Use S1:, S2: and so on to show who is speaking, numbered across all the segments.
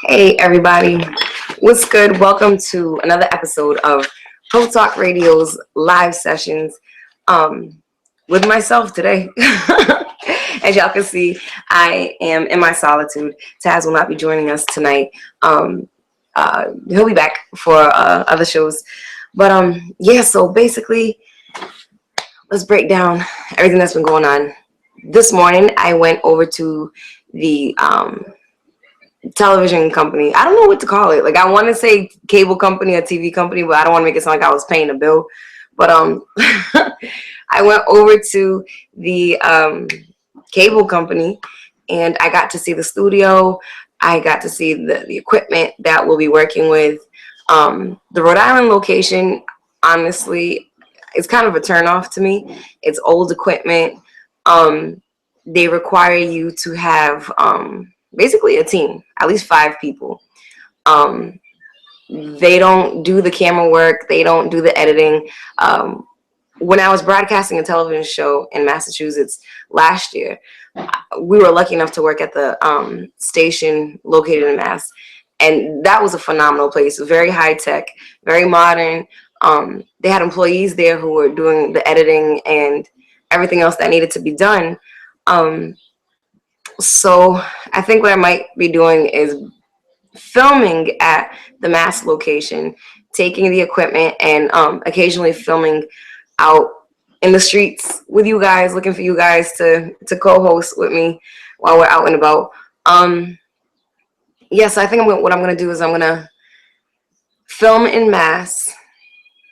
S1: Hey everybody, what's good? Welcome to another episode of Pro Talk Radio's live sessions with myself today. As y'all can see, I am in my solitude. Taz will not be joining us tonight. He'll be back for other shows. But yeah, so basically, let's break down everything that's been going on. This morning, I went over to the television company. I don't know what to call it. Like, I want to say cable company or TV company, but I don't want to make it sound like I was paying a bill. But I went over to the cable company and I got to see the studio. I got to see the equipment that we'll be working with. The Rhode Island location, honestly, is kind of a turnoff to me. It's old equipment. They require you to have basically a team, at least 5 people. They don't do the camera work. They don't do the editing. When I was broadcasting a television show in Massachusetts last year, we were lucky enough to work at the station located in Mass. And that was a phenomenal place, very high tech, very modern. They had employees there who were doing the editing and everything else that needed to be done. So I think what I might be doing is filming at the Mass location, taking the equipment and occasionally filming out in the streets with you guys, looking for you guys to co-host with me while we're out and about. Yes, I think what I'm going to do is I'm going to film in Mass,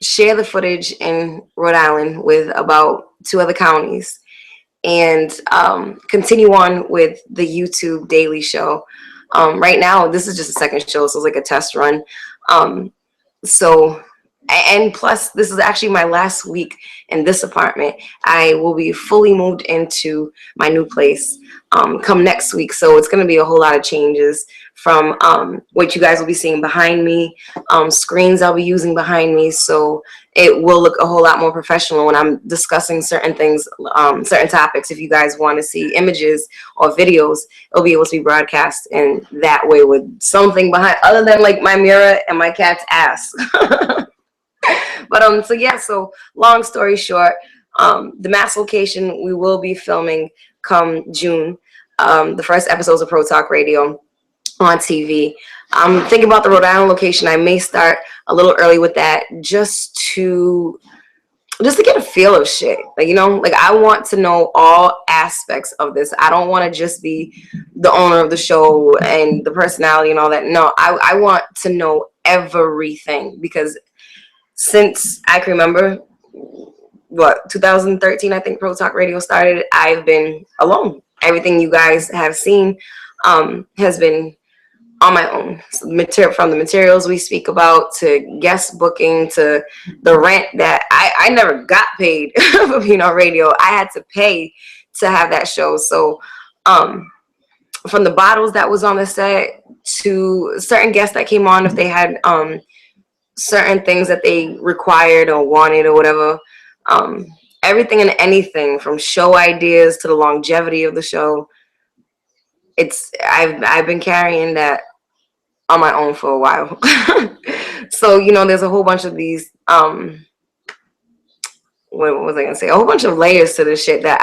S1: share the footage in Rhode Island with about 2 other counties, and continue on with the YouTube daily show. Right now, this is just a second show, so it's like a test run. And plus, this is actually my last week in this apartment. I will be fully moved into my new place come next week. So it's going to be a whole lot of changes from what you guys will be seeing behind me, screens I'll be using behind me. So it will look a whole lot more professional when I'm discussing certain things, certain topics. If you guys want to see images or videos, it'll be able to be broadcast in that way with something behind, other than like my mirror and my cat's ass. But so yeah, so long story short, the Mass location we will be filming come June. The first episodes of Pro Talk Radio on TV. I'm thinking about the Rhode Island location. I may start a little early with that just to get a feel of shit. Like, you know, like I want to know all aspects of this. I don't want to just be the owner of the show and the personality and all that. No, I want to know everything, because since I can remember, 2013, I think Pro Talk Radio started, I've been alone. Everything you guys have seen has been on my own. So from the materials we speak about to guest booking to the rent that I never got paid for being on radio. I had to pay to have that show. So from the bottles that was on the set to certain guests that came on, if they had certain things that they required or wanted or whatever, everything and anything from show ideas to the longevity of the show, I've been carrying that on my own for a while. So, you know, there's a whole bunch of these what was I gonna say, a whole bunch of layers to this shit that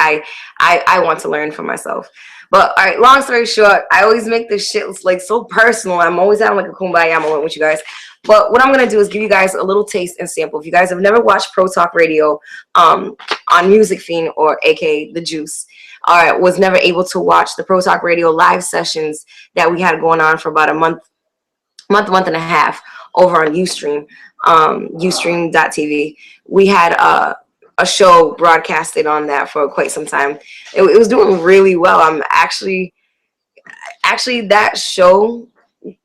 S1: I want to learn for myself. But all right, long story short, I always make this shit like so personal. I'm always having like a kumbaya moment with you guys. But what I'm going to do is give you guys a little taste and sample. If you guys have never watched Pro Talk Radio on Music Fiend, or aka The Juice, or was never able to watch the Pro Talk Radio live sessions that we had going on for about a month and a half over on Ustream, Ustream.tv, we had a show broadcasted on that for quite some time. It was doing really well. I'm actually that show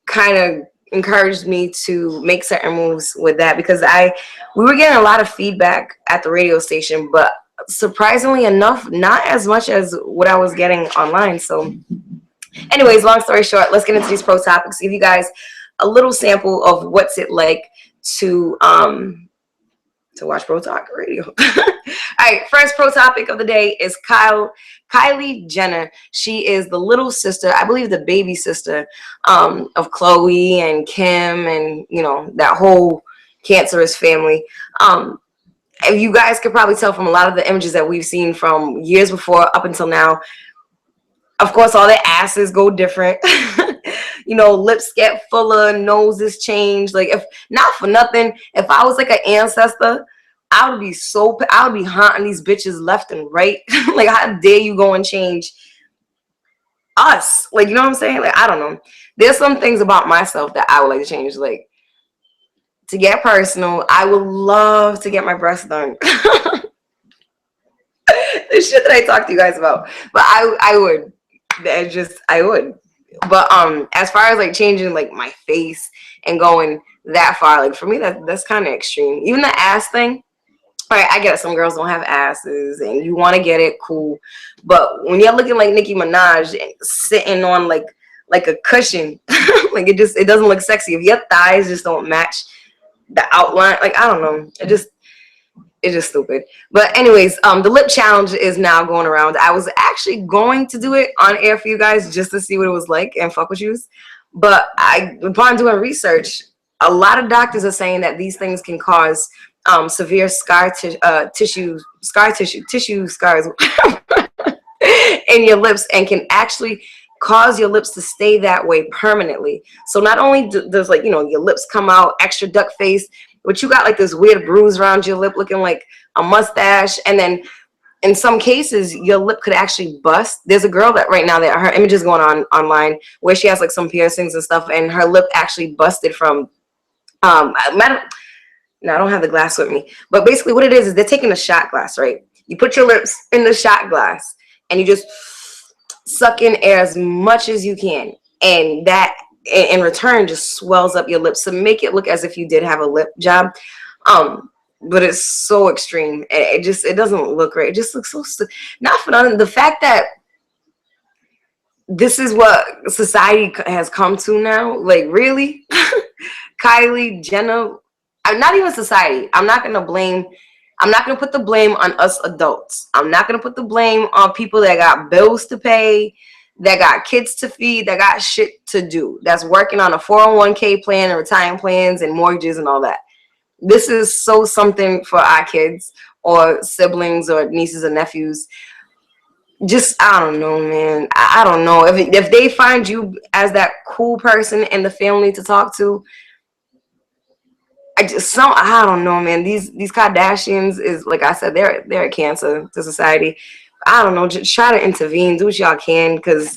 S1: kind of encouraged me to make certain moves with that, because we were getting a lot of feedback at the radio station, but surprisingly enough, not as much as what I was getting online. So anyways, long story short, let's get into these pro topics. Give you guys a little sample of what's it like to watch Pro Talk Radio. All right, first pro topic of the day is Kylie Jenner. She is the little sister, I believe the baby sister, of Chloe and Kim and, you know, that whole cancerous family. And you guys could probably tell from a lot of the images that we've seen from years before up until now. Of course, all their asses go different. You know, lips get fuller, noses change. Like, if not for nothing, if I was like an ancestor, I would be haunting these bitches left and right. Like, how dare you go and change us? Like, you know what I'm saying? Like, I don't know. There's some things about myself that I would like to change. Like, to get personal, I would love to get my breasts done. The shit that I talk to you guys about. But I would. I would. But as far as like changing like my face and going that far, like for me that's kind of extreme. Even the ass thing. Right, I get it. Some girls don't have asses, and you want to get it, cool. But when you're looking like Nicki Minaj sitting on like a cushion, like it doesn't look sexy. If your thighs just don't match the outline, like I don't know, it's just stupid. But anyways, the lip challenge is now going around. I was actually going to do it on air for you guys just to see what it was like and fuck with yous. But upon doing research, a lot of doctors are saying that these things can cause severe tissue scars in your lips, and can actually cause your lips to stay that way permanently. So not only does, like, you know, your lips come out extra duck face, but you got like this weird bruise around your lip looking like a mustache. And then in some cases your lip could actually bust. There's a girl that right now that her image is going on online where she has like some piercings and stuff, and her lip actually busted from no, I don't have the glass with me. But basically what it is they're taking a shot glass, right? You put your lips in the shot glass and you just suck in air as much as you can. And that in return just swells up your lips to make it look as if you did have a lip job. But it's so extreme. It doesn't look great. It just looks so not for nothing. The fact that this is what society has come to now, like really? Kylie Jenner, I'm not even society. I'm not going to put the blame on us adults. I'm not going to put the blame on people that got bills to pay, that got kids to feed, that got shit to do, that's working on a 401k plan and retirement plans and mortgages and all that. This is so something for our kids or siblings or nieces and nephews. Just, I don't know, man. I don't know. If they find you as that cool person in the family to talk to, I don't know, man. These Kardashians is, like I said, they're a cancer to society. I don't know. Just try to intervene, do what y'all can, because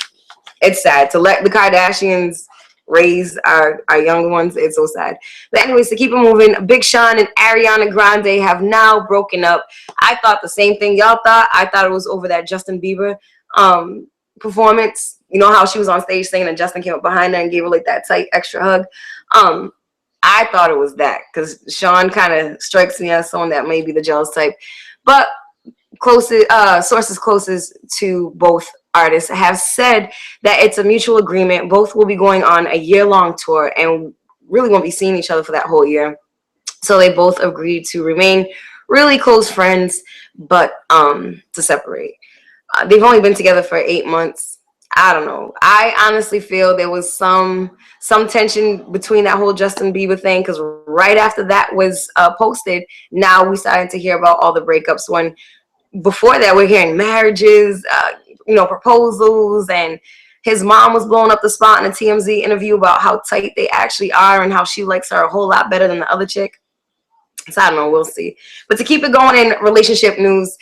S1: it's sad to let the Kardashians raise our younger ones. It's so sad. But anyways, to keep it moving, Big Sean and Ariana Grande have now broken up. I thought the same thing y'all thought. I thought it was over that Justin Bieber performance. You know how she was on stage saying that Justin came up behind her and gave her like that tight extra hug. I thought it was that, because Sean kind of strikes me as someone that may be the jealous type. But sources closest to both artists have said that it's a mutual agreement. Both will be going on a year-long tour and really won't be seeing each other for that whole year. So they both agreed to remain really close friends, but to separate. They've only been together for 8 months. I don't know. I honestly feel there was some tension between that whole Justin Bieber thing, because right after that was posted, now we started to hear about all the breakups, when before that we're hearing marriages, proposals, and his mom was blowing up the spot in a TMZ interview about how tight they actually are and how she likes her a whole lot better than the other chick. So I don't know, we'll see. But to keep it going in relationship news,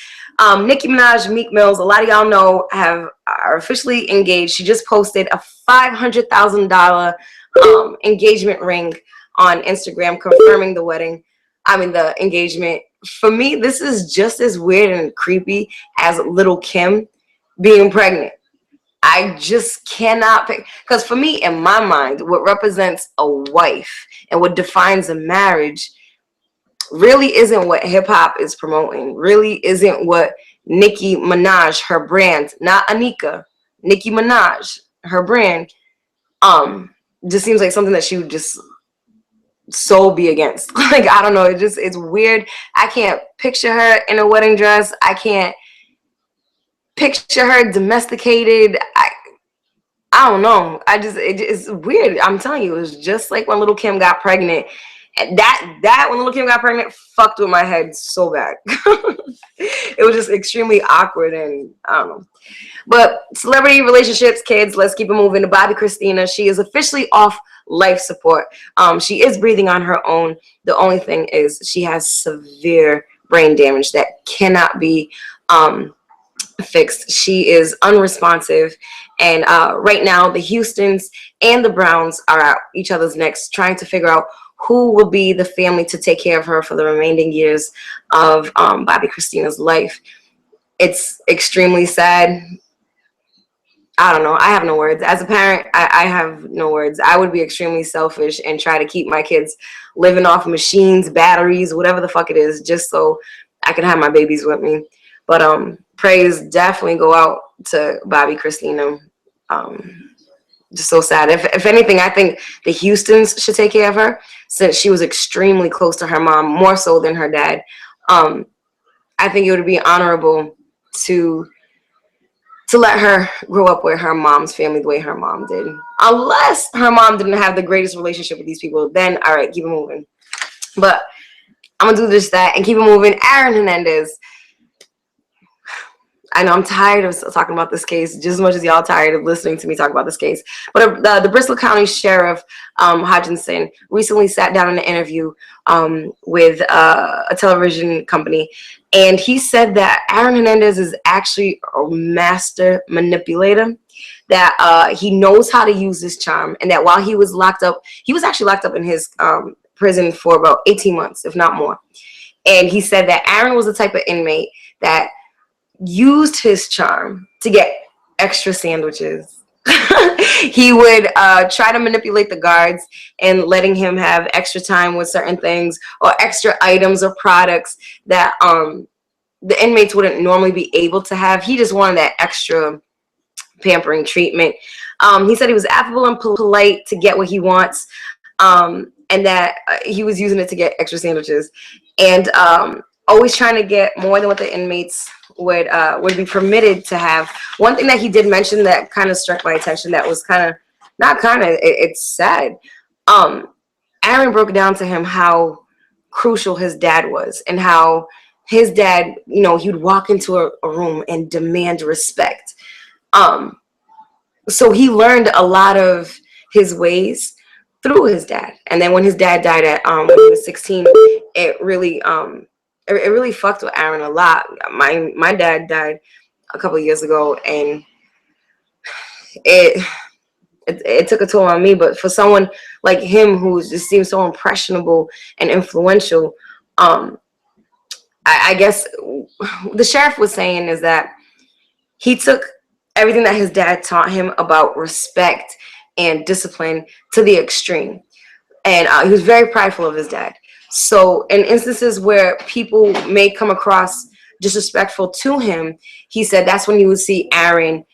S1: Nicki Minaj, Meek Mills, a lot of y'all know, are officially engaged. She just posted a $500,000 engagement ring on Instagram confirming the engagement. For me, this is just as weird and creepy as Little Kim being pregnant. I just cannot pick, because for me, in my mind, what represents a wife and what defines a marriage really isn't what hip-hop is promoting, really isn't what Nicki Minaj, her brand, not Anika, Nicki Minaj, her brand, just seems like something that she would just so be against. Like, I don't know. It's weird. I can't picture her in a wedding dress. I can't picture her domesticated. I don't know. It's weird. I'm telling you, it was just like when Little Kim got pregnant. And that when Little Kim got pregnant fucked with my head so bad. It was just extremely awkward, and I don't know. But celebrity relationships, kids, let's keep it moving. To Bobby Christina, she is officially off life support. She is breathing on her own. The only thing is she has severe brain damage that cannot be fixed. She is unresponsive, and right now the Houstons and the Browns are at each other's necks trying to figure out who will be the family to take care of her for the remaining years of Bobby Christina's life. It's extremely sad. I don't know. I have no words. As a parent, I have no words. I would be extremely selfish and try to keep my kids living off machines, batteries, whatever the fuck it is, just so I can have my babies with me. But praise definitely go out to Bobby Christina. Just so sad. If anything, I think the Houstons should take care of her, since she was extremely close to her mom, more so than her dad. I think it would be honorable to let her grow up with her mom's family the way her mom did. Unless her mom didn't have the greatest relationship with these people, then all right, keep it moving. But I'm gonna do this, that, and keep it moving. Aaron Hernandez. I know I'm tired of talking about this case just as much as y'all tired of listening to me talk about this case. But the Bristol County Sheriff, Hodgkinson, recently sat down in an interview with a television company, and he said that Aaron Hernandez is actually a master manipulator, that he knows how to use this charm, and that while he was locked up, he was actually locked up in his prison for about 18 months, if not more. And he said that Aaron was the type of inmate that used his charm to get extra sandwiches. He would try to manipulate the guards and letting him have extra time with certain things, or extra items or products that the inmates wouldn't normally be able to have. He just wanted that extra pampering treatment. He said he was affable and polite to get what he wants, and that he was using it to get extra sandwiches, and always trying to get more than what the inmates would be permitted to have. One thing that he did mention that kind of struck my attention, that was it's sad. Aaron broke down to him how crucial his dad was, and how his dad, he'd walk into a room and demand respect. So he learned a lot of his ways through his dad. And then when his dad died when he was 16, it really fucked with Aaron a lot. My dad died a couple of years ago, and it took a toll on me. But for someone like him, who just seems so impressionable and influential, I guess the sheriff was saying is that he took everything that his dad taught him about respect and discipline to the extreme. And he was very prideful of his dad. So in instances where people may come across disrespectful to him, he said that's when you would see Aaron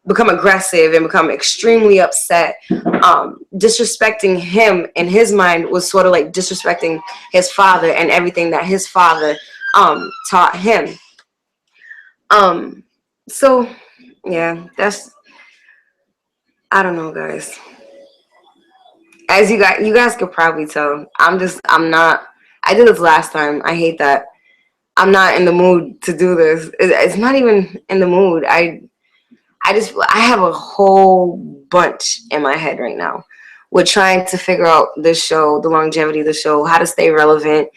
S1: become aggressive and become extremely upset. Disrespecting him in his mind was sort of like disrespecting his father and everything that his father taught him. So yeah, I don't know, guys. As you guys could probably tell, I did this last time. I hate that. I'm not in the mood to do this. It's not even in the mood. I have a whole bunch in my head right now. We're trying to figure out this show, the longevity of the show, how to stay relevant,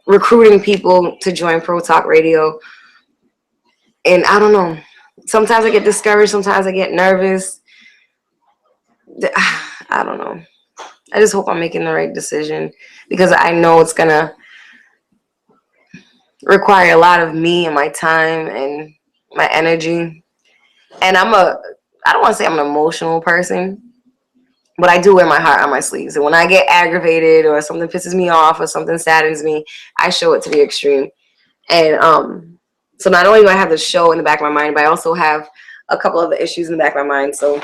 S1: recruiting people to join Pro Talk Radio. And I don't know. Sometimes I get discouraged. Sometimes I get nervous. I don't know. I just hope I'm making the right decision, because I know it's going to require a lot of me and my time and my energy. And I don't want to say I'm an emotional person, but I do wear my heart on my sleeves. And when I get aggravated or something pisses me off or something saddens me, I show it to the extreme. And so not only do I have the show in the back of my mind, but I also have a couple other issues in the back of my mind. So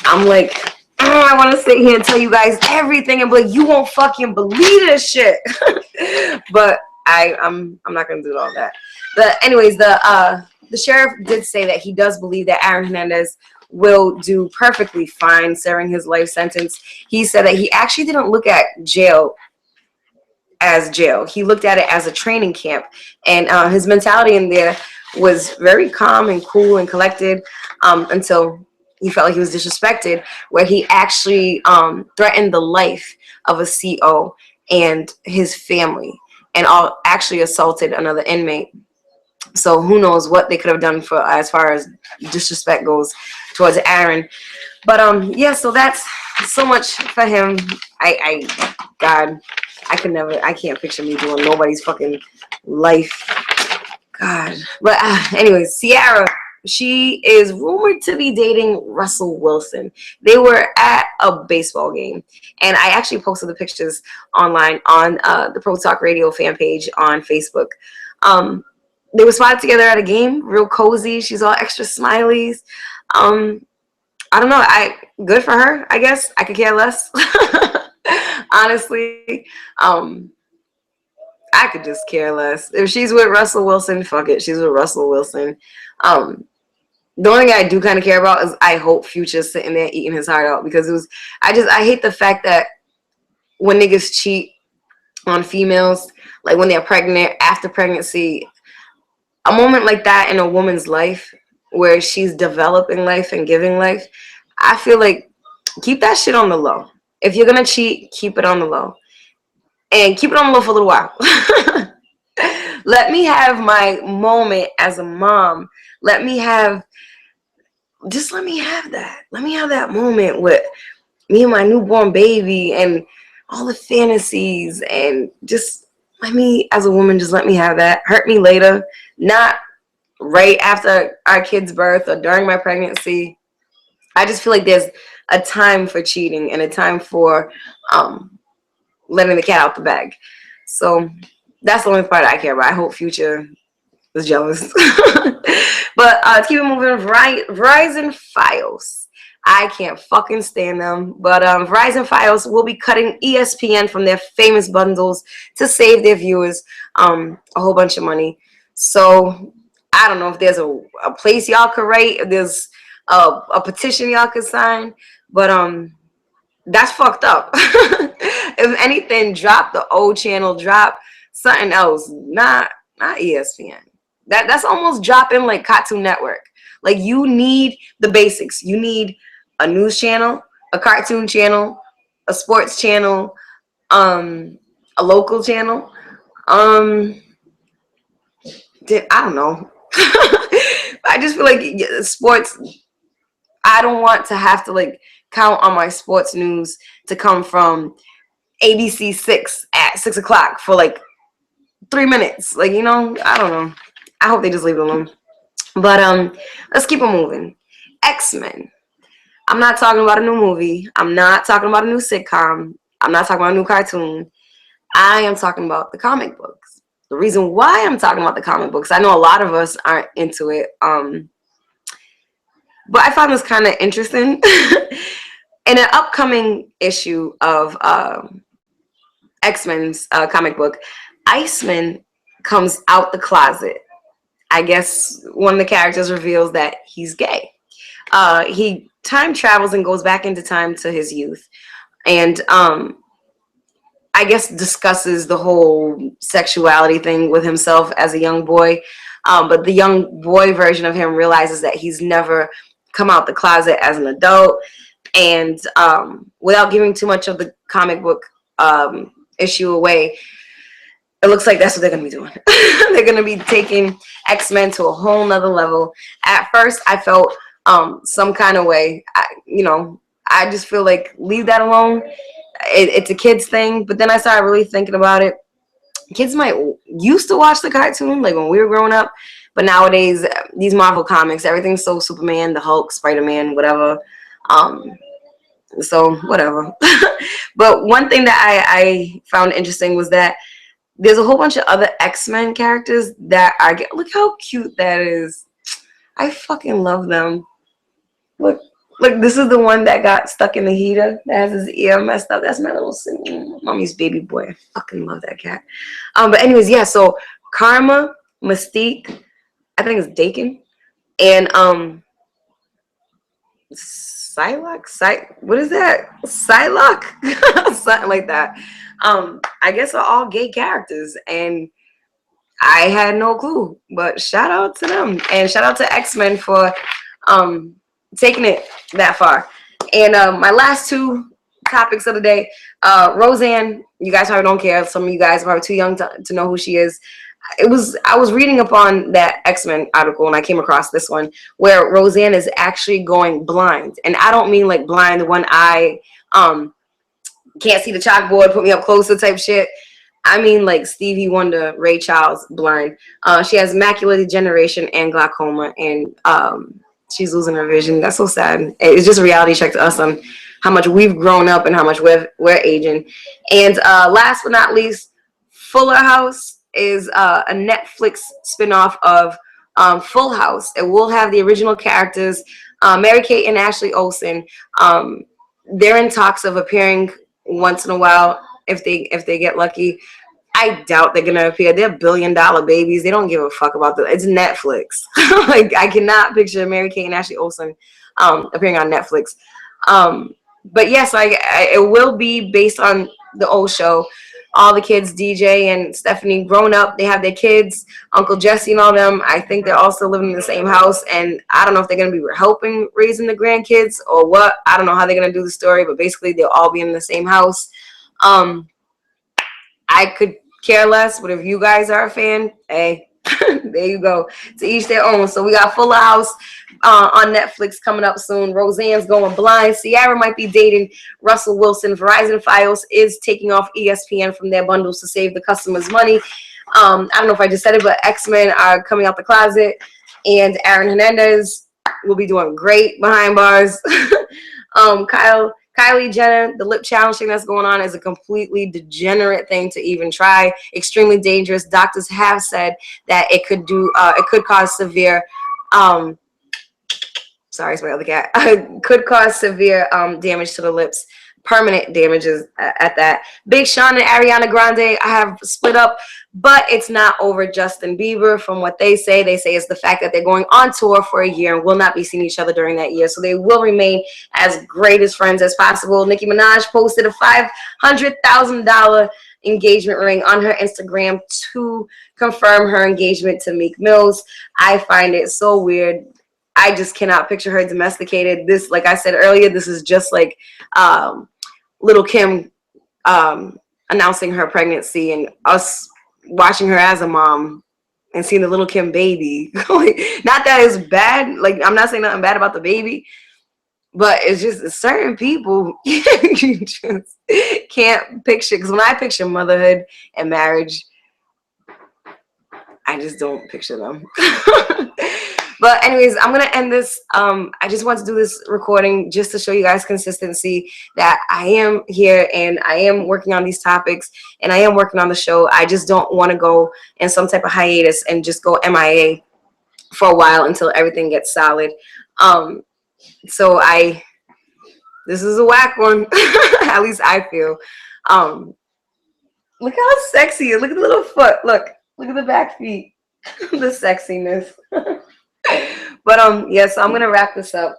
S1: I'm like, I want to sit here and tell you guys everything and be like, you won't fucking believe this shit. But I'm not gonna do all that. But anyways, the sheriff did say that he does believe that Aaron Hernandez will do perfectly fine serving his life sentence. He said that he actually didn't look at jail as jail. He looked at it as a training camp, and his mentality in there was very calm and cool and collected until he felt like he was disrespected, where he actually threatened the life of a CO and his family, and actually assaulted another inmate. So who knows what they could have done for as far as disrespect goes towards Aaron. But yeah, so that's so much for him. God, I can't picture me doing nobody's fucking life. God. But anyways, Ciara, she is rumored to be dating Russell Wilson. They were at a baseball game, and I actually posted the pictures online on the Pro Talk Radio fan page on Facebook. They were spotted together at a game, real cozy. She's all extra smileys. I don't know. Good for her, I guess. I could care less. Honestly, I could just care less. If she's with Russell Wilson, fuck it. She's with Russell Wilson. The only thing I do kind of care about is I hope Future's sitting there eating his heart out, because I hate the fact that when niggas cheat on females, like when they're pregnant, after pregnancy, a moment like that in a woman's life where she's developing life and giving life, I feel like keep that shit on the low. If you're gonna cheat, keep it on the low. And keep it on the low for a little while. Let me have my moment as a mom. Let me have that. Let me have that moment with me and my newborn baby and all the fantasies, and just let me, as a woman, just let me have that. Hurt me later, not right after our kid's birth or during my pregnancy. I just feel like there's a time for cheating and a time for letting the cat out the bag. So that's the only part I care about. I hope Future is jealous. But to keep it moving, Verizon Fios. I can't fucking stand them. But Verizon Fios will be cutting ESPN from their famous bundles to save their viewers a whole bunch of money. So I don't know if there's a place y'all could write, if there's a petition y'all could sign, but that's fucked up. If anything, drop the old channel, drop something else, not ESPN. That's almost dropping like Cartoon Network. Like, you need the basics. You need a news channel, a cartoon channel, a sports channel, a local channel. I don't know. I just feel like sports, I don't want to have to like count on my sports news to come from ABC 6 at 6 o'clock for like 3 minutes. Like, I don't know. I hope they just leave it alone. But let's keep it moving. X-Men. I'm not talking about a new movie. I'm not talking about a new sitcom. I'm not talking about a new cartoon. I am talking about the comic books. The reason why I'm talking about the comic books, I know a lot of us aren't into it, but I found this kind of interesting. In an upcoming issue of X-Men's comic book, Iceman comes out the closet. I guess one of the characters reveals that he's gay. He time travels and goes back into time to his youth, and I guess discusses the whole sexuality thing with himself as a young boy. But the young boy version of him realizes that he's never come out the closet as an adult. And without giving too much of the comic book issue away, it looks like that's what they're going to be doing. They're going to be taking X-Men to a whole nother level. At first, I felt some kind of way. I just feel like, leave that alone. It's a kid's thing. But then I started really thinking about it. Kids might used to watch the cartoon, like when we were growing up. But nowadays, these Marvel comics, everything's so Superman, the Hulk, Spider-Man, whatever. So whatever. But one thing that I found interesting was that there's a whole bunch of other X-Men characters that look how cute that is. I fucking love them. Look Look, this is the one that got stuck in the heater that has his ear messed up. That's my little mommy's baby boy. I fucking love that cat. But anyways, yeah, so Karma, Mystique, I think it's Dakin, and Psylocke? What is that? Psylocke? Something like that. I guess are all gay characters, and I had no clue. But shout out to them, and shout out to X-Men for taking it that far. And my last two topics of the day, Roseanne. You guys probably don't care. Some of you guys are probably too young to know who she is. I was reading upon that X-Men article and I came across this one where Roseanne is actually going blind. And I don't mean like blind one eye, can't see the chalkboard, put me up closer type shit. I mean like Stevie Wonder, Ray Charles blind. She has macular degeneration and glaucoma, and she's losing her vision. That's so sad. It's just a reality check to us on how much we've grown up and how much we're aging. And last but not least, Fuller House is a Netflix spinoff of Full House. It will have the original characters, Mary-Kate and Ashley Olsen. They're in talks of appearing once in a while if they get lucky. I doubt they're gonna appear. They're $1 billion babies. They don't give a fuck about it's Netflix. Like I cannot picture Mary-Kate and Ashley Olsen appearing on Netflix. But yes, it will be based on the old show. All the kids, DJ and Stephanie, grown up. They have their kids, Uncle Jesse and all them. I think they're also living in the same house. And I don't know if they're going to be helping raising the grandkids or what. I don't know how they're going to do the story, but basically they'll all be in the same house. I could care less, but if you guys are a fan, hey, there you go. To each their own. So we got Fuller House on Netflix coming up soon. Roseanne's going blind. Ciara might be dating Russell Wilson. Verizon Fios is taking off ESPN from their bundles to save the customers money. I don't know if I just said it, but X-Men are coming out the closet, and Aaron Hernandez will be doing great behind bars. Kylie Jenner, the lip challenge thing that's going on is a completely degenerate thing to even try. Extremely dangerous. Doctors have said that it could cause severe sorry, it's my other cat. Could cause severe damage to the lips, permanent damages at that. Big Sean and Ariana Grande have split up, but it's not over Justin Bieber. From what they say it's the fact that they're going on tour for a year and will not be seeing each other during that year. So they will remain as great as friends as possible. Nicki Minaj posted a $500,000 engagement ring on her Instagram to confirm her engagement to Meek Mills. I find it so weird. I just cannot picture her domesticated. This, like I said earlier, this is just like Little Kim announcing her pregnancy and us watching her as a mom and seeing the Little Kim baby. Like, not that it's bad. Like, I'm not saying nothing bad about the baby, but it's just certain people you just can't picture. Because when I picture motherhood and marriage, I just don't picture them. But anyways, I'm going to end this. I just want to do this recording just to show you guys consistency that I am here and I am working on these topics and I am working on the show. I just don't want to go in some type of hiatus and just go MIA for a while until everything gets solid. So this is a whack one. At least I feel. Look how sexy. Look at the little foot. Look at the back feet. The sexiness. But yeah, so I'm gonna wrap this up.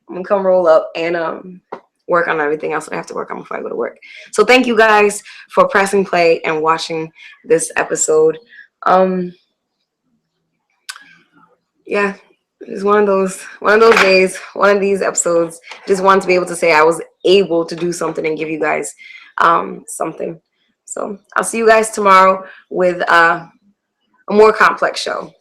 S1: I'm gonna come roll up and work on everything else I have to work on before I go to work. So thank you guys for pressing play and watching this episode. Yeah, it's one of those days, one of these episodes. Just wanted to be able to say I was able to do something and give you guys something. So I'll see you guys tomorrow with a more complex show.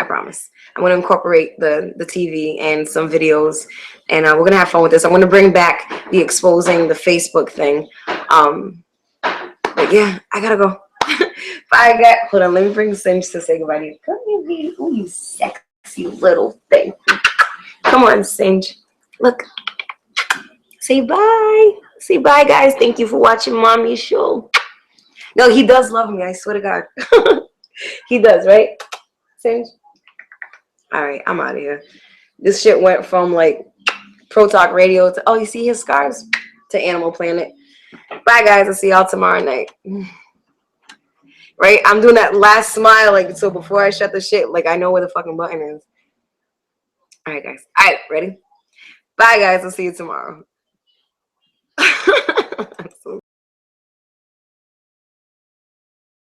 S1: I promise. I'm going to incorporate the TV and some videos, and we're going to have fun with this. I'm going to bring back the exposing the Facebook thing. But yeah, I got to go. Hold on, let me bring Cinch to say goodbye to you. Come here, baby. Ooh, you sexy little thing. Come on, Cinch. Look. Say bye. Say bye, guys. Thank you for watching Mommy's show. No, he does love me. I swear to God. He does, right? Cinch? All right, I'm out of here. This shit went from like Pro Talk Radio. To, oh, you see his scars? To Animal Planet. Bye, guys. I'll see y'all tomorrow night. Right? I'm doing that last smile, like, so before I shut the shit, like, I know where the fucking button is. All right, guys. All right, ready? Bye, guys. I'll see you tomorrow.